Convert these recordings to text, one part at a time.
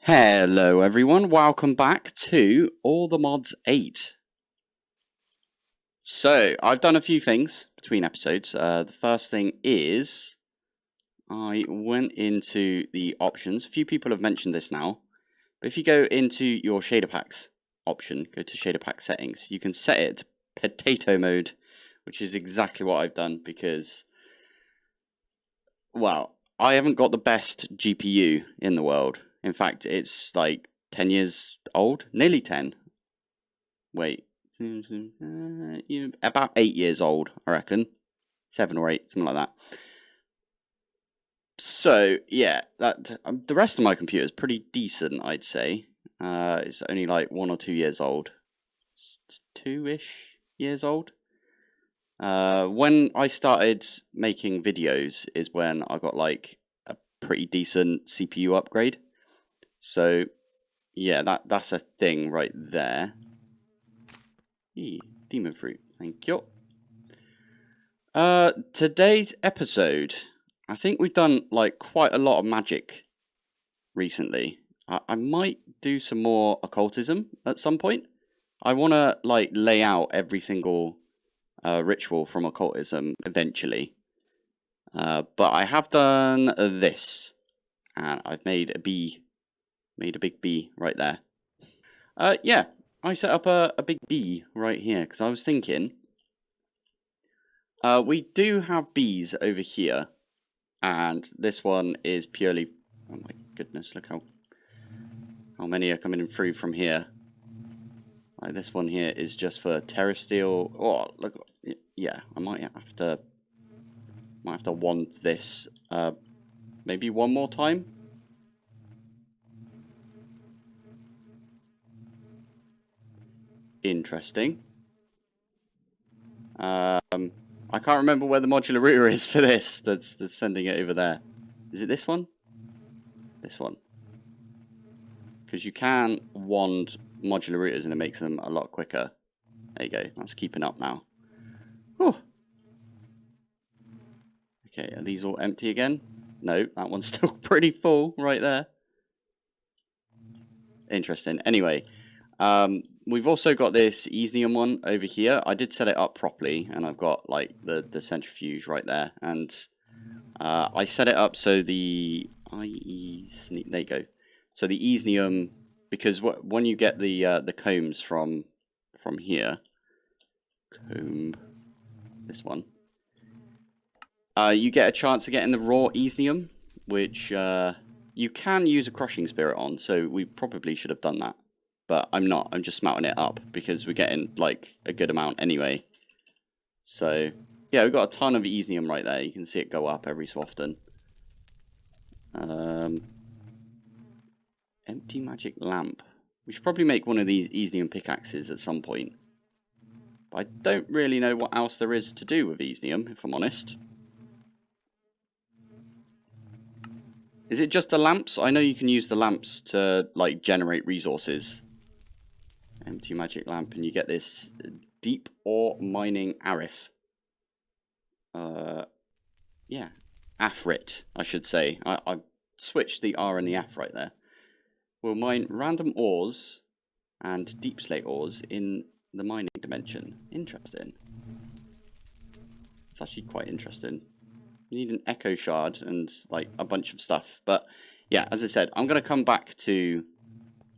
Hello everyone, welcome back to All the Mods 8. So, I've done a few things between episodes. The first thing is, I went into the options. A few people have mentioned this now, but if you go into your shader packs option, go to shader pack settings, you can set it to potato mode, which is exactly what I've done because, well, I haven't got the best GPU in the world. In fact, it's like 10 years old, nearly 10. Wait, about 8 years old, I reckon. 7 or 8, something like that. So, yeah, that the rest of my computer is pretty decent, I'd say. It's only like 1 or 2 years old. 2-ish years old. When I started making videos is when I got like a pretty decent CPU upgrade. So, yeah, that's a thing right there. Demon fruit, thank you. Today's episode, I think we've done like quite a lot of magic recently. I might do some more occultism at some point. I want to like lay out every single ritual from occultism eventually. But I have done this, and I've made a bee. Made a big bee right there. Yeah, I set up a big bee right here because I was thinking. We do have bees over here, and this one is purely. Oh my goodness! Look how many are coming through from here. Like this one here is just for terrestrial. Oh, look! Yeah, I might have to wand this. Maybe one more time. Interesting. I can't remember where the modular router is for this. That's sending it over there. Is it this one? This one. Because you can wand modular routers and it makes them a lot quicker. There you go. That's keeping up now. Whew. Okay, are these all empty again? No, that one's still pretty full right there. Interesting. Anyway, we've also got this Easnium one over here. I did set it up properly, and I've got like the centrifuge right there. And I set it up so the there you go. So the Easnium, because when you get the combs from here, this one, you get a chance of getting the raw Easnium, which you can use a crushing spirit on, so we probably should have done that. But I'm not, I'm just smelting it up, because we're getting, like, a good amount anyway. So, yeah, we've got a ton of Easnium right there. You can see it go up every so often. Empty magic lamp. We should probably make one of these Easnium pickaxes at some point. But I don't really know what else there is to do with Easnium, if I'm honest. Is it just the lamps? I know you can use the lamps to, like, generate resources. Empty magic lamp, and you get this deep ore mining Arif. Yeah. Afrit, I should say. I switched the R and the F right there. We'll mine random ores and deep slate ores in the mining dimension. Interesting. It's actually quite interesting. You need an echo shard and like a bunch of stuff. But yeah, as I said, I'm going to come back to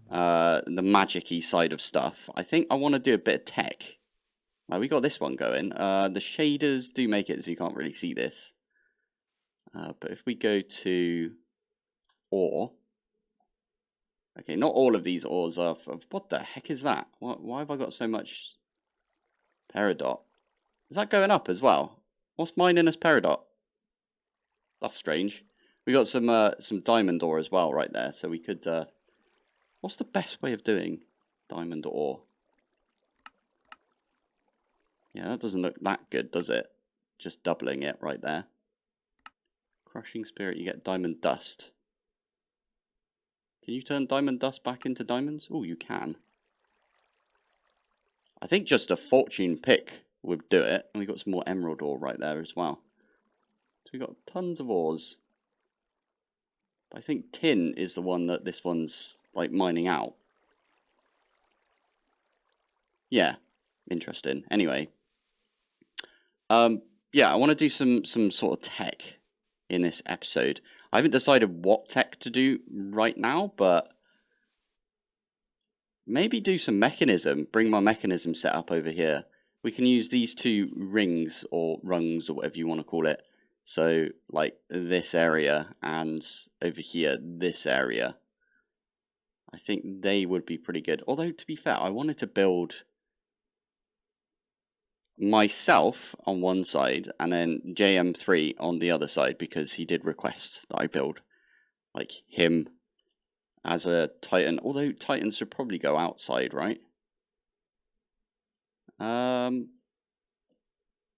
the magic-y side of stuff. I think I want to do a bit of tech. We got this one going. The shaders do make it so you can't really see this. But if we go to ore. Okay, not all of these ores are... What the heck is that? Why have I got so much peridot? Is that going up as well? What's mining as peridot? That's strange. We got some diamond ore as well right there, so we could... What's the best way of doing diamond ore? Yeah, that doesn't look that good, does it? Just doubling it right there. Crushing spirit, you get diamond dust. Can you turn diamond dust back into diamonds? Oh, you can. I think just a fortune pick would do it. And we got some more emerald ore right there as well. So we got tons of ores. I think tin is the one that this one's like mining out. Yeah, interesting. Anyway, yeah, I want to do some sort of tech in this episode. I haven't decided what tech to do right now, but maybe do some mechanism. Bring my mechanism set up over here. We can use these two rings or rungs or whatever you want to call it. So like this area and over here, this area. I think they would be pretty good. Although to be fair, I wanted to build myself on one side and then JM3 on the other side because he did request that I build like him as a Titan. Although Titans should probably go outside, right?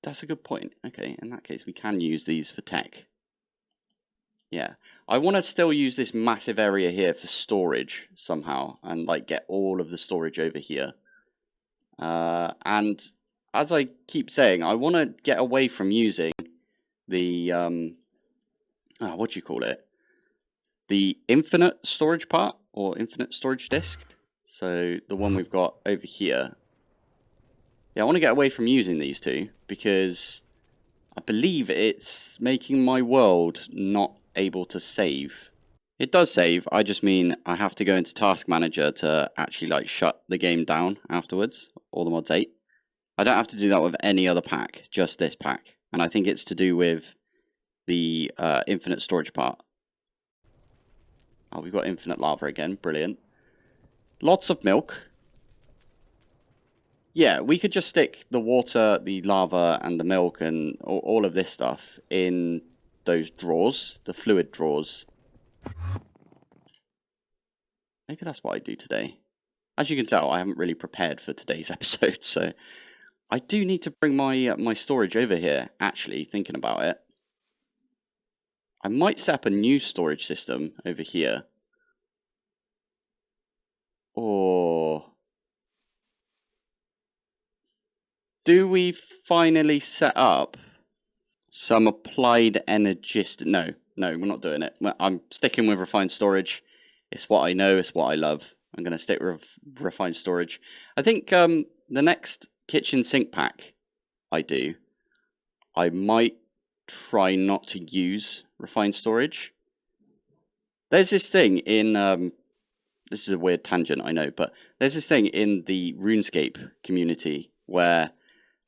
That's a good point. Okay, in that case, we can use these for tech. Yeah, I want to still use this massive area here for storage somehow, and like get all of the storage over here. And as I keep saying, I want to get away from using the what do you call it? The infinite storage part or infinite storage disk. So the one we've got over here. Yeah, I want to get away from using these two because I believe it's making my world not able to save. It does save, I just mean I have to go into Task Manager to actually like shut the game down afterwards, AllTheMods 8. I don't have to do that with any other pack, just this pack. And I think it's to do with the infinite storage part. Oh, we've got infinite lava again, brilliant. Lots of milk. Yeah, we could just stick the water, the lava, and the milk and all of this stuff in those drawers, the fluid drawers. Maybe that's what I do today. As you can tell, I haven't really prepared for today's episode, so I do need to bring my storage over here, actually, thinking about it. I might set up a new storage system over here. Or do we finally set up some applied energist? No, we're not doing it. I'm sticking with refined storage. It's what I know. It's what I love. I'm going to stick with refined storage. I think the next kitchen sink pack I might try not to use refined storage. There's this thing in... this is a weird tangent, I know, but there's this thing in the RuneScape community where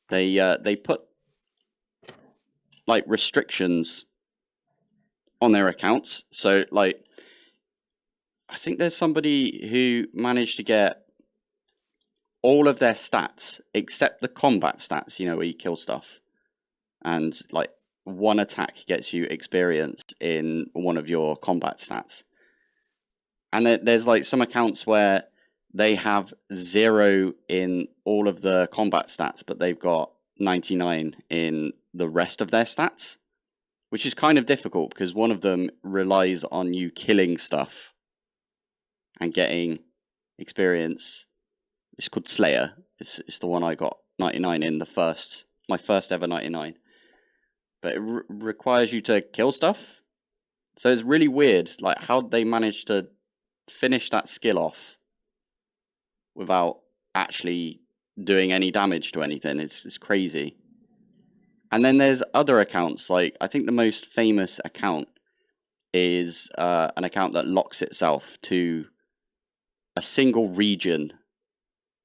they put like restrictions on their accounts. So like I think there's somebody who managed to get all of their stats except the combat stats, you know, where you kill stuff. And like one attack gets you experience in one of your combat stats. And there's like some accounts where they have 0 in all of the combat stats, but they've got 99 in the rest of their stats, which is kind of difficult because one of them relies on you killing stuff and getting experience. It's called Slayer. It's the one I got 99 in, my first ever 99. But it requires you to kill stuff. So it's really weird, like how they managed to finish that skill off without actually doing any damage to anything. It's crazy. And then there's other accounts, like I think the most famous account is an account that locks itself to a single region,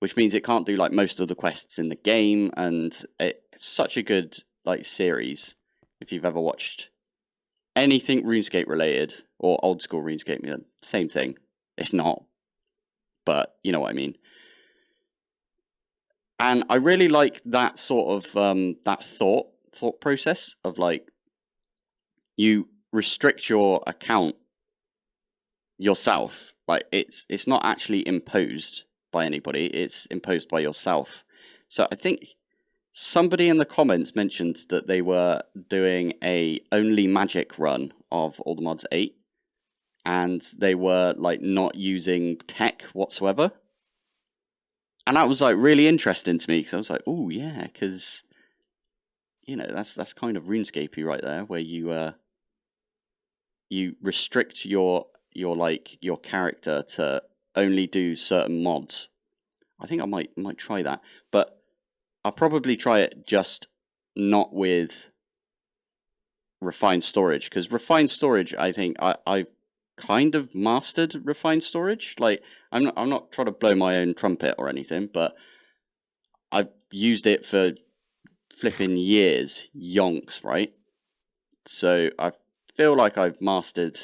which means it can't do like most of the quests in the game, and it's such a good like series. If you've ever watched anything RuneScape related or old school RuneScape, same thing. It's not, but you know what I mean. And I really like that sort of that thought process of like you restrict your account yourself. Like it's not actually imposed by anybody, it's imposed by yourself. So I think somebody in the comments mentioned that they were doing a only magic run of AllTheMods 8, and they were like not using tech whatsoever. And that was like really interesting to me because I was like, oh yeah, because you know that's kind of RuneScapey right there, where you you restrict your character to only do certain mods. I think I might try that, but I'll probably try it just not with refined storage, because refined storage, I think I kind of mastered refined storage. Like, I'm not trying to blow my own trumpet or anything, but I've used it for flipping years, yonks, right? So I feel like I've mastered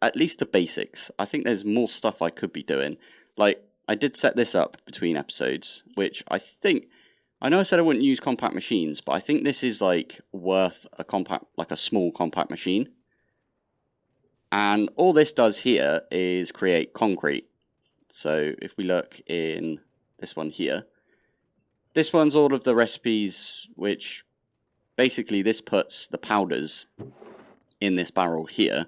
at least the basics. I think there's more stuff I could be doing. Like, I did set this up between episodes, which I think, I know I said I wouldn't use compact machines, but I think this is like worth a small compact machine. And all this does here is create concrete. So if we look in this one here, this one's all of the recipes, which basically this puts the powders in this barrel here.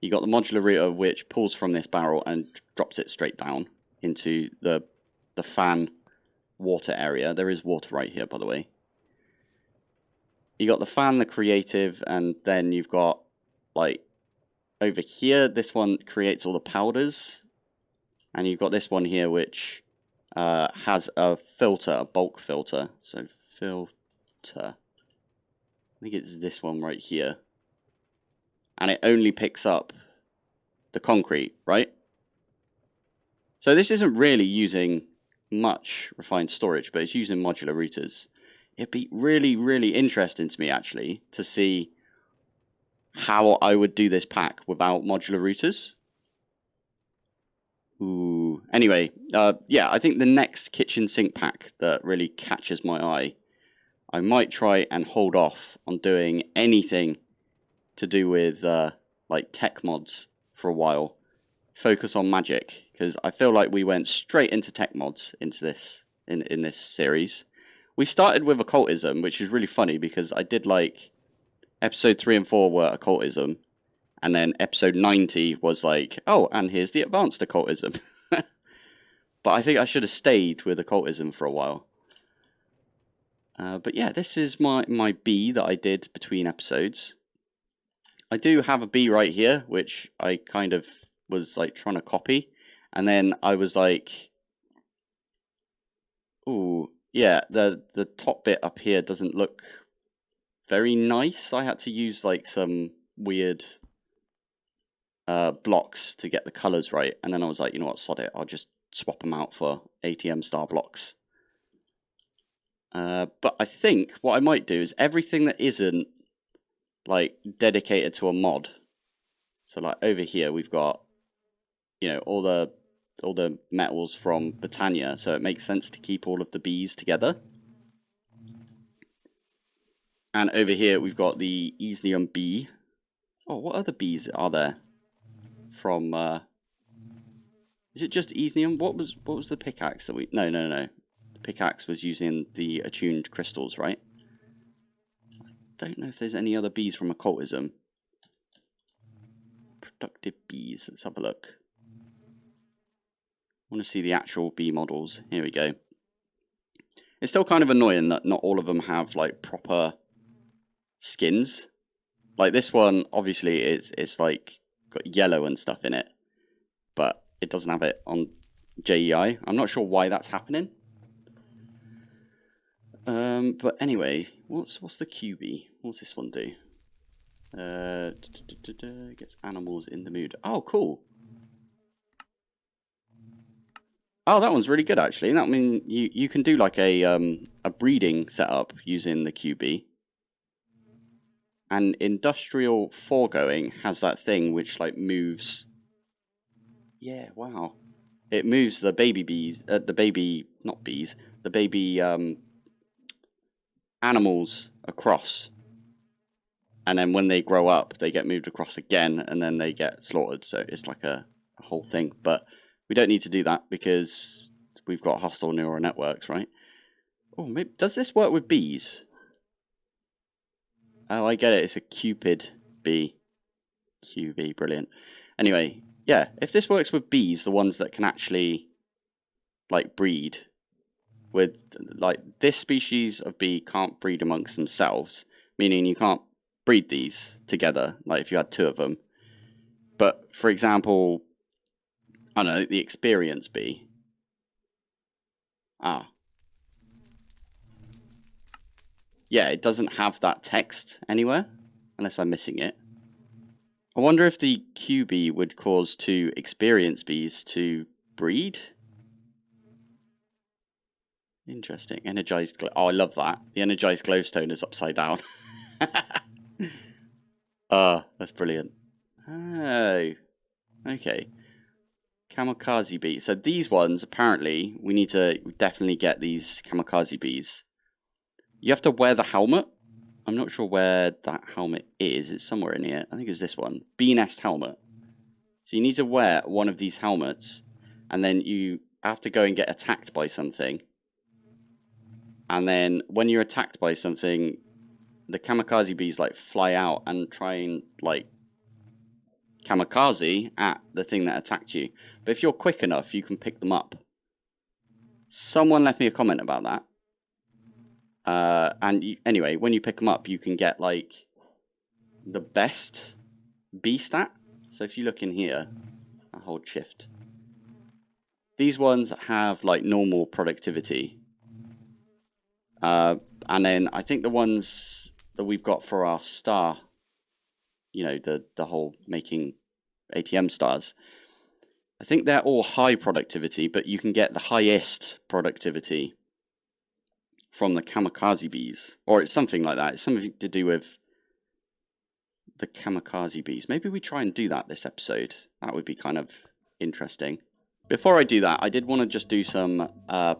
You got the modular router, which pulls from this barrel and drops it straight down into the fan water area. There is water right here, by the way. You got the fan, the creative, and then you've got, like, over here, this one creates all the powders. And you've got this one here, which has a filter, a bulk filter. So, filter. I think it's this one right here. And it only picks up the concrete, right? So this isn't really using much refined storage, but it's using modular routers. It'd be really, really interesting to me, actually, to see how I would do this pack without modular routers. Ooh. Anyway, yeah, I think the next kitchen sink pack that really catches my eye, I might try and hold off on doing anything to do with like tech mods for a while. Focus on magic, because I feel like we went straight into tech mods into this in this series. We started with occultism, which is really funny because I did like episode 3 and 4 were occultism, and then episode 90 was like, oh, and here's the advanced occultism. But I think I should have stayed with occultism for a while. But yeah, this is my bee that I did between episodes. I do have a bee right here, which I kind of was like trying to copy, and then I was like, ooh, yeah, the top bit up here doesn't look very nice. I had to use like some weird blocks to get the colors right, and then I was like, you know what, sod it, I'll just swap them out for ATM star blocks. But I think what I might do is everything that isn't like dedicated to a mod. So like over here we've got, you know, all the metals from Britannia, so it makes sense to keep all of the bees together. And over here we've got the Easnium bee. Oh, what other bees are there? From is it just Easnium? What was the pickaxe that we? No. The pickaxe was using the attuned crystals, right? I don't know if there's any other bees from occultism. Productive bees. Let's have a look. I want to see the actual bee models. Here we go. It's still kind of annoying that not all of them have like proper skins. Like this one, obviously, it's like got yellow and stuff in it, but it doesn't have it on JEI. I'm not sure why that's happening. But anyway, what's the QB? What's this one do? Gets animals in the mood. Oh, cool. Oh, that one's really good actually. That mean you can do like a breeding setup using the QB. And industrial foregoing has that thing which like moves. Yeah, wow. It moves the baby bees, the baby animals across. And then when they grow up, they get moved across again, and then they get slaughtered. So it's like a whole thing. But we don't need to do that because we've got hostile neural networks, right? Oh, maybe, does this work with bees? Oh, I get it. It's a Cupid bee. QB, brilliant. Anyway, yeah, if this works with bees, the ones that can actually, like, breed with, like, this species of bee can't breed amongst themselves, meaning you can't breed these together, like if you had 2 of them. But for example, I don't know, the experience bee. Ah. Yeah, it doesn't have that text anywhere, unless I'm missing it. I wonder if the QB would cause 2 experience bees to breed. Interesting. Energized glow. Oh, I love that. The energized glowstone is upside down. That's brilliant. Oh, okay. Kamikaze bee. So these ones, apparently, we need to definitely get these kamikaze bees. You have to wear the helmet. I'm not sure where that helmet is. It's somewhere in here. I think it's this one. Bee nest helmet. So you need to wear one of these helmets, and then you have to go and get attacked by something. And then when you're attacked by something, the kamikaze bees like fly out and try and like kamikaze at the thing that attacked you. But if you're quick enough, you can pick them up. Someone left me a comment about that. Anyway, when you pick them up, you can get like the best bee stat. So if you look in here, I hold shift. These ones have like normal productivity. And then I think the ones that we've got for our star, you know, the whole making ATM stars, I think they're all high productivity, but you can get the highest productivity from the kamikaze bees. Or it's something like that. It's something to do with the kamikaze bees. Maybe we try and do that this episode. That would be kind of interesting. Before I do that, I did want to just do some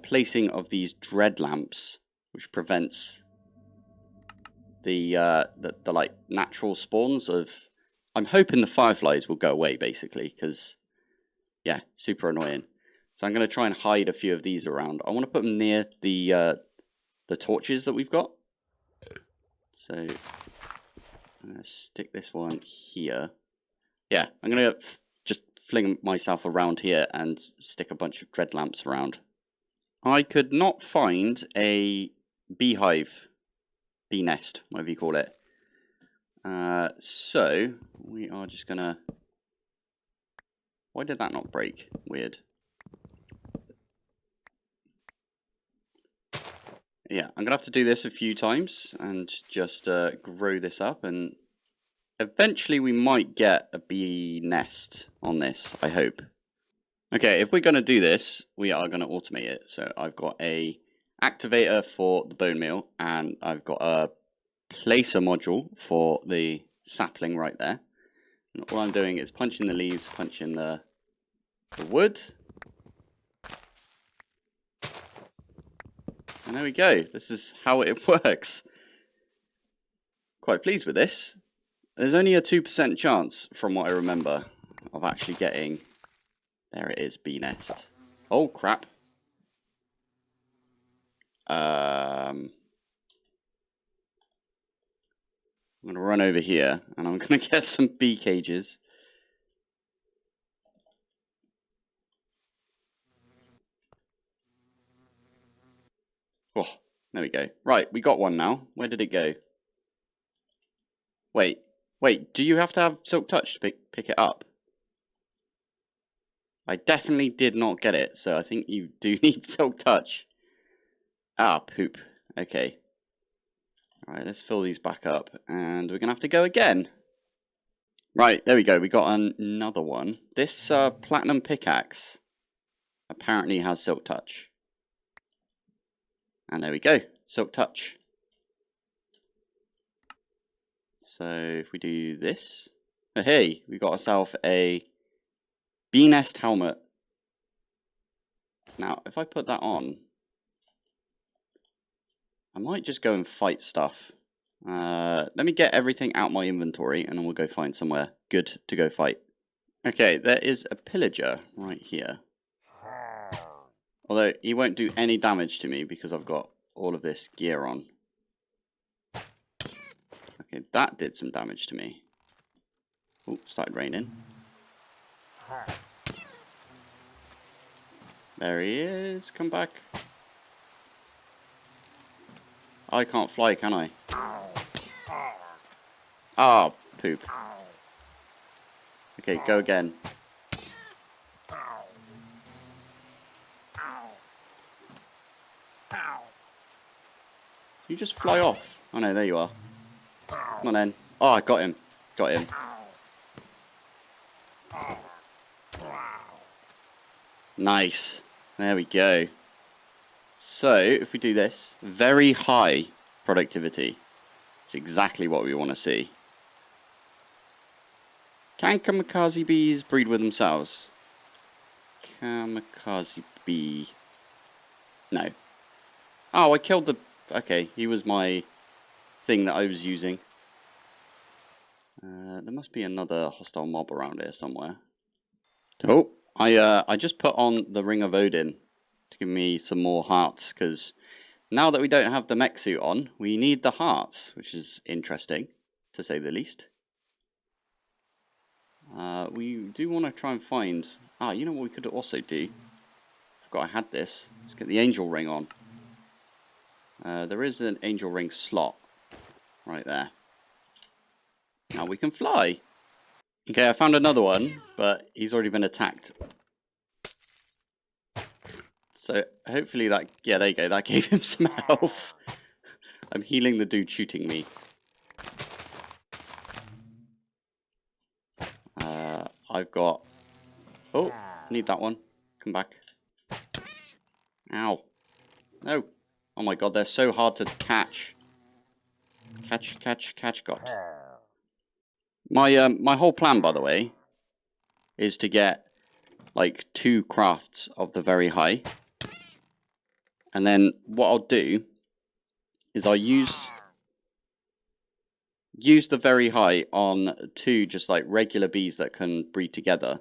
placing of these dread lamps, which prevents the like natural spawns of. I'm hoping the fireflies will go away basically, because yeah, super annoying. So I'm going to try and hide a few of these around. I want to put them near the torches that we've got. So I'm going to stick this one here. Yeah, I'm going to just fling myself around here and stick a bunch of dread lamps around. I could not find a beehive, bee nest, whatever you call it. So we are just going to... Why did that not break? Weird. Yeah, I'm going to have to do this a few times and just grow this up, and eventually we might get a bee nest on this, I hope. Okay, if we're going to do this, we are going to automate it. So I've got a activator for the bone meal, and I've got a placer module for the sapling right there. And all I'm doing is punching the leaves, punching the wood. And there we go. This is how it works. Quite pleased with this. There's only a 2% chance, from what I remember, of actually getting... There it is, bee nest. Oh, crap. I'm going to run over here, and I'm going to get some bee cages. Oh, there we go. Right, we got one now. Where did it go? Wait, do you have to have Silk Touch to pick it up? I definitely did not get it, so I think you do need Silk Touch. Ah, poop. Okay. Alright, let's fill these back up, and we're going to have to go again. Right, there we go. We got another one. This platinum pickaxe apparently has Silk Touch. And there we go. Silk Touch. So if we do this. Oh, hey, we got ourselves a bee nest helmet. Now, if I put that on, I might just go and fight stuff. Let me get everything out my inventory, and then we'll go find somewhere good to go fight. Okay, there is a pillager right here. Although he won't do any damage to me because I've got all of this gear on. Okay, that did some damage to me. Oh, started raining. There he is. Come back. I can't fly, can I? Ah, poop. Okay, go again. You just fly off. Oh no, there you are. Come on then. Oh, I got him. Got him. Nice. There we go. So, if we do this, very high productivity. It's exactly what we want to see. Can kamikaze bees breed with themselves? Kamikaze bee. No. Oh, I killed the... Okay, he was my thing that I was using. There must be another hostile mob around here somewhere. Oh, I just put on the Ring of Odin to give me some more hearts, because now that we don't have the mech suit on, we need the hearts, which is interesting, to say the least. We do want to try and find... Ah, you know what we could also do? Forgot I had this. Let's get the angel ring on. There is an angel ring slot right there. Now we can fly. Okay, I found another one, but he's already been attacked. So hopefully that... Yeah, there you go. That gave him some health. I'm healing the dude shooting me. I've got... Oh, need that one. Come back. Ow. No. Oh my god, they're so hard to catch. Catch, got. My whole plan, by the way, is to get like 2 crafts of the very high. And then what I'll do is I'll use the very high on 2 just like regular bees that can breed together.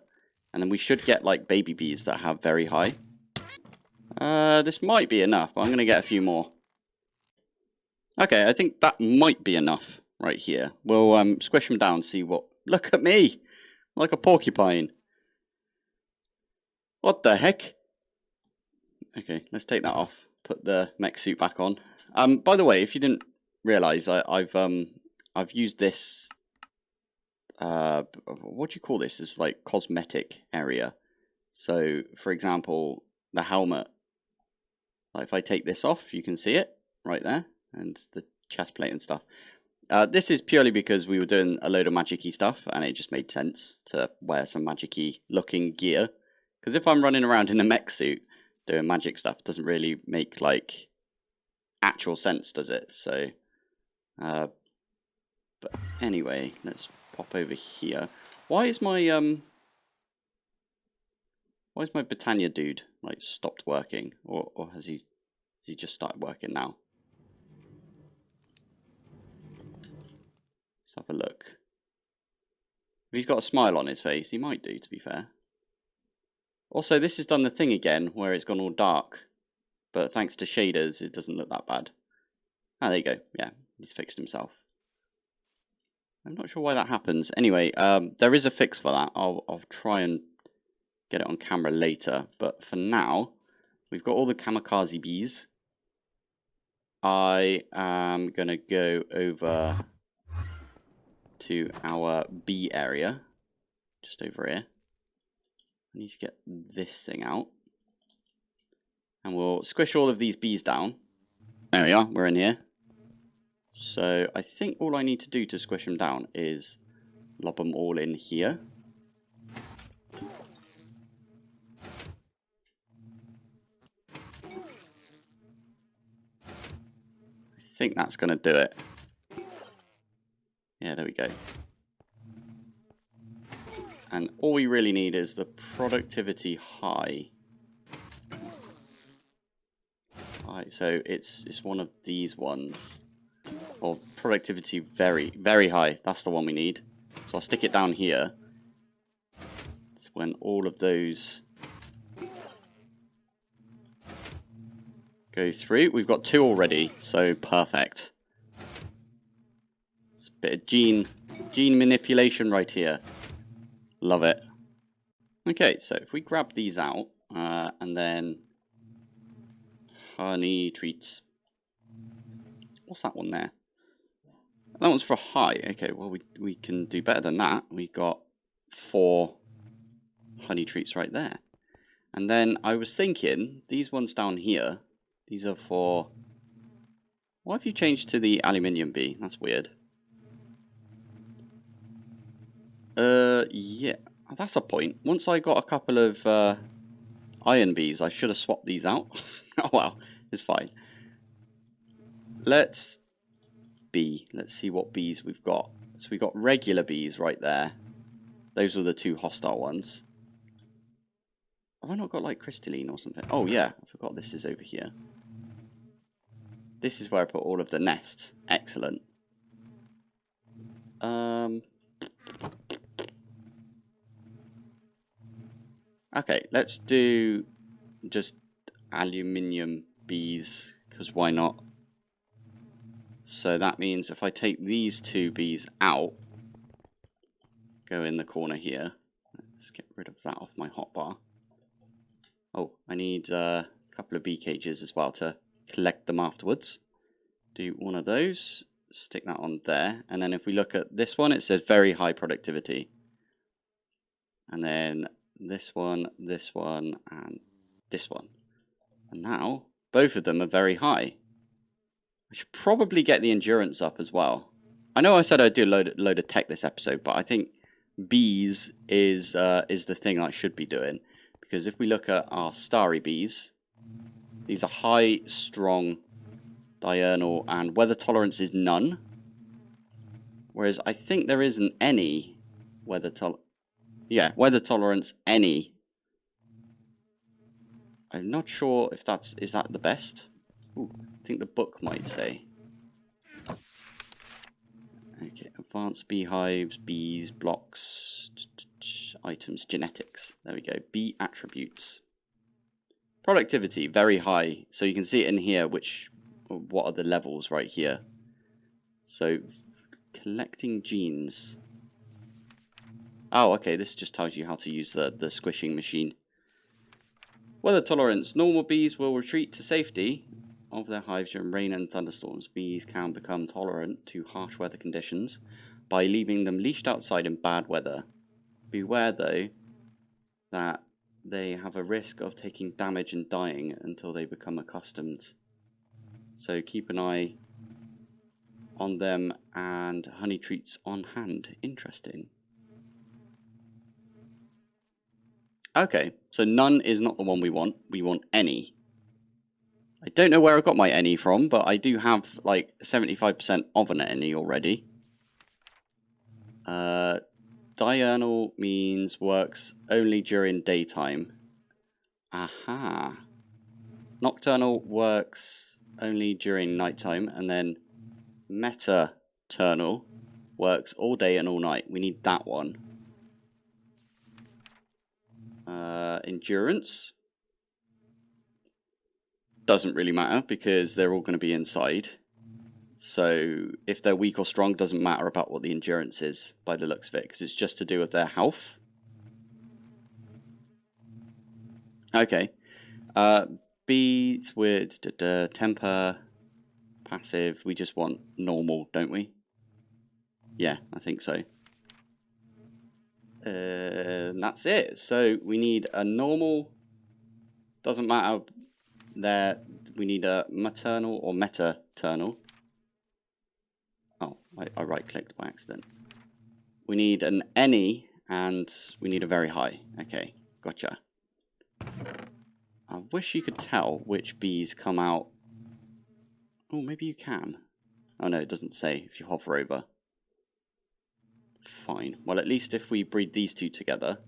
And then we should get like baby bees that have very high. This might be enough, but I'm going to get a few more. Okay, I think that might be enough right here. We'll squish them down, see what... Look at me! Like a porcupine. What the heck? Okay, let's take that off. Put the mech suit back on. By the way, if you didn't realise, I've used this... what do you call this? It's like cosmetic area. So, for example, the helmet. Like if I take this off, you can see it right there. And the chest plate and stuff. This is purely because we were doing a load of magic-y stuff, and it just made sense to wear some magic-y looking gear. Because if I'm running around in a mech suit doing magic stuff, it doesn't really make like actual sense, does it? So, but anyway, let's pop over here. Why is my Britannia dude like stopped working, or has he just started working now? Let's have a look. If he's got a smile on his face, he might do, to be fair. Also, this has done the thing again, where it's gone all dark. But thanks to shaders, it doesn't look that bad. Ah, there you go. Yeah, he's fixed himself. I'm not sure why that happens. Anyway, there is a fix for that. I'll try and get it on camera later. But for now, we've got all the kamikaze bees. I am going to go over to our bee area, just over here. I need to get this thing out, and we'll squish all of these bees down. There we are, we're in here. So I think all I need to do to squish them down is lob them all in here. I think that's going to do it. Yeah, there we go. And all we really need is the productivity high. Alright, so it's one of these ones. Or productivity very, very high. That's the one we need. So I'll stick it down here. It's when all of those go through. We've got 2 already, so perfect. It's a bit of gene manipulation right here. Love it. Okay, so if we grab these out, and then honey treats. What's that one there? That one's for high. Okay, well, we can do better than that. We got 4 honey treats right there. And then I was thinking, these ones down here, these are for... Why have you changed to the aluminium bee? That's weird. Yeah. Oh, that's a point. Once I got a couple of iron bees, I should have swapped these out. Oh, well, it's fine. Let's see what bees we've got. So we got regular bees right there. Those were the 2 hostile ones. Have I not got like crystalline or something? Oh yeah, I forgot this is over here. This is where I put all of the nests. Excellent. Okay, let's do just aluminium bees, because why not? So that means if I take these 2 bees out, go in the corner here. Let's get rid of that off my hotbar. Oh, I need a couple of bee cages as well to collect them afterwards. Do one of those, stick that on there, and then if we look at this one, it says very high productivity. And then this one, and this one. And now, both of them are very high. I should probably get the endurance up as well. I know I said I'd do a load of tech this episode, but I think bees is the thing I should be doing. Because if we look at our starry bees, these are high, strong, diurnal, and weather tolerance is none. Whereas I think there isn't any weather tolerance any. I'm not sure if is that the best? Ooh, I think the book might say. Okay, advanced beehives, bees, blocks, items, genetics. There we go. Bee attributes. Productivity, very high. So you can see it in here, what are the levels right here. So, collecting genes. Oh, okay, this just tells you how to use the squishing machine. Weather tolerance. Normal bees will retreat to safety of their hives during rain and thunderstorms. Bees can become tolerant to harsh weather conditions by leaving them leashed outside in bad weather. Beware, though, that they have a risk of taking damage and dying until they become accustomed. So keep an eye on them and honey treats on hand. Interesting. Okay, so none is not the one we want. We want any. I don't know where I got my any from, but I do have like 75% of an any already. Diurnal means works only during daytime. Aha. Nocturnal works only during nighttime, and then metaternal works all day and all night. We need that one. Endurance doesn't really matter because they're all going to be inside. So if they're weak or strong, doesn't matter about what the endurance is by the looks of it, because it's just to do with their health. Okay. Bees with temper, passive. We just want normal, don't we? Yeah, I think so. That's it. So we need a normal. Doesn't matter. There, we need a maternal or metaternal. Oh, I right-clicked by accident. We need an any, and we need a very high. Okay, gotcha. I wish you could tell which bees come out. Oh, maybe you can. Oh no, it doesn't say if you hover over. Fine. Well, at least if we breed these 2 together,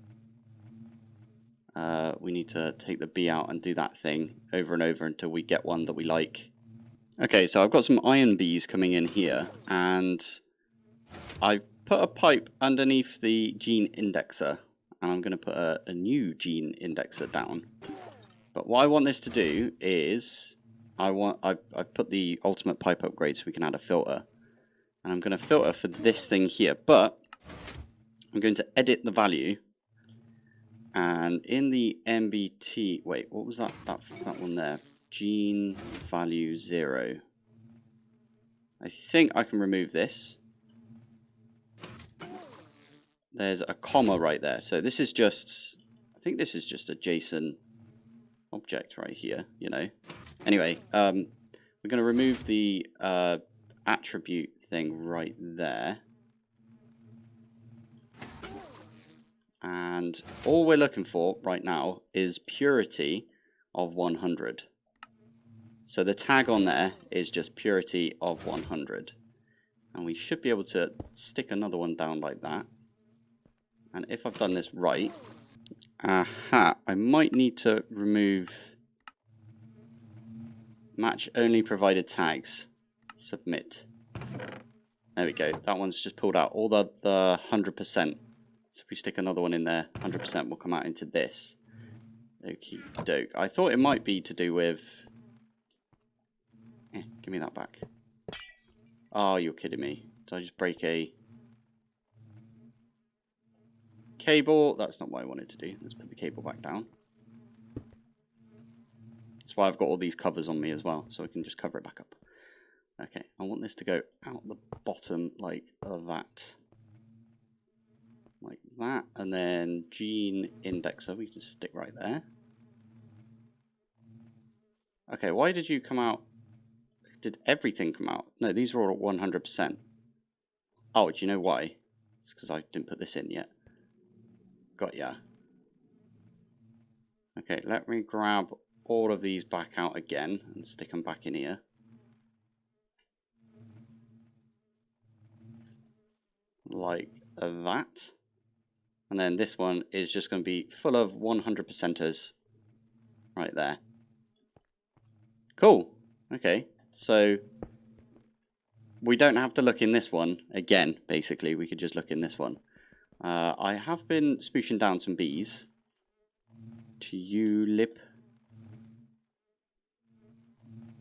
we need to take the bee out and do that thing over and over until we get one that we like. Okay, so I've got some iron bees coming in here, and I've put a pipe underneath the gene indexer, and I'm going to put a new gene indexer down. But what I want this to do is, I've put the ultimate pipe upgrade so we can add a filter. And I'm going to filter for this thing here, but I'm going to edit the value. And in the MBT, wait, what was that one there? Gene value 0. I think I can remove this. there's a comma right there. So this is just, I think this is just a JSON object right here, you know. Anyway, we're going to remove the attribute thing right there. And all we're looking for right now is purity of 100. So the tag on there is just purity of 100. And we should be able to stick another one down like that. And if I've done this right, aha, I might need to remove match only provided tags. Submit. There we go. That one's just pulled out all the 100%. So if we stick another one in there, 100% will come out into this. Okie doke. I thought it might be to do with... give me that back. Oh, you're kidding me. Did I just break a cable? That's not what I wanted to do. Let's put the cable back down. That's why I've got all these covers on me as well, so I can just cover it back up. Okay, I want this to go out the bottom like that. Like that, and then gene indexer, we can just stick right there. Okay, why did you come out? Did everything come out? No, these are all at 100%. Oh, do you know why? It's because I didn't put this in yet. Got ya. Okay, let me grab all of these back out again and stick them back in here. Like that. And then this one is just going to be full of 100%ers right there. Cool. Okay, so we don't have to look in this one again, basically. We could just look in this one. I have been smooshing down some bees. Tulip.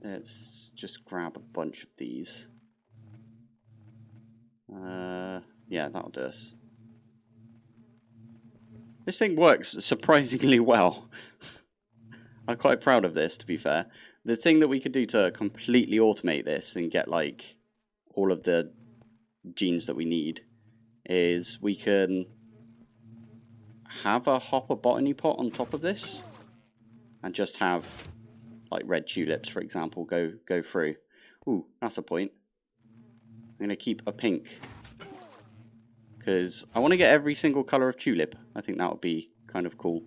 Let's just grab a bunch of these. Yeah, that'll do us. This thing works surprisingly well. I'm quite proud of this, to be fair. The thing that we could do to completely automate this and get like all of the genes that we need is we can have a hopper botany pot on top of this and just have like red tulips, for example, go through. Ooh, that's a point. I'm going to keep a pink because I want to get every single colour of tulip. I think that would be kind of cool.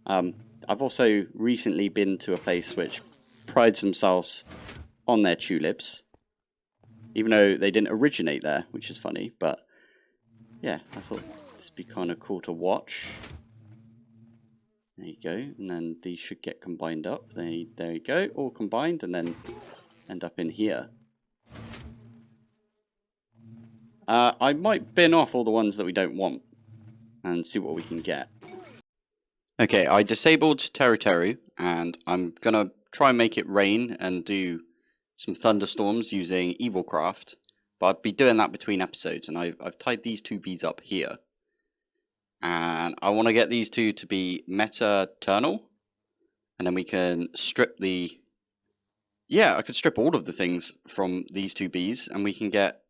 I've also recently been to a place which prides themselves on their tulips, even though they didn't originate there, which is funny. But yeah, I thought this would be kind of cool to watch. There you go, and then these should get combined up. There you go, all combined, and then end up in here. I might bin off all the ones that we don't want and see what we can get. Okay, I disabled Teru Teru, and I'm gonna try and make it rain and do some thunderstorms using Evilcraft. But I'd be doing that between episodes, and I've tied these two bees up here. And I want to get these two to be meta-ternal, and then we can strip the... Yeah, I could strip all of the things from these two bees, and we can get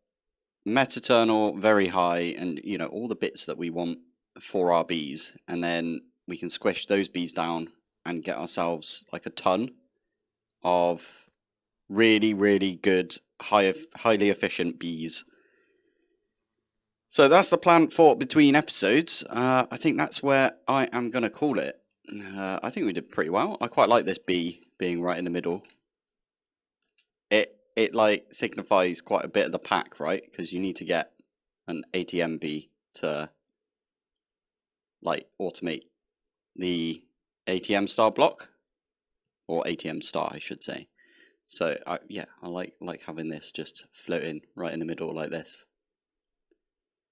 meta-ternal, very high, and, you know, all the bits that we want for our bees. And then we can squish those bees down and get ourselves like a ton of really, really good, highly efficient bees. So that's the plan for between episodes. I think that's where I am going to call it. I think we did pretty well. I quite like this bee being right in the middle. It like signifies quite a bit of the pack, right? Because you need to get an ATM bee to like automate the ATM star block, or ATM star, I should say. So yeah, I like having this just floating right in the middle like this.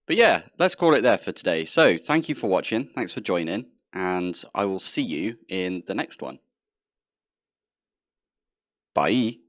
But yeah, let's call it there for today. So thank you for watching. Thanks for joining, and I will see you in the next one. Bye.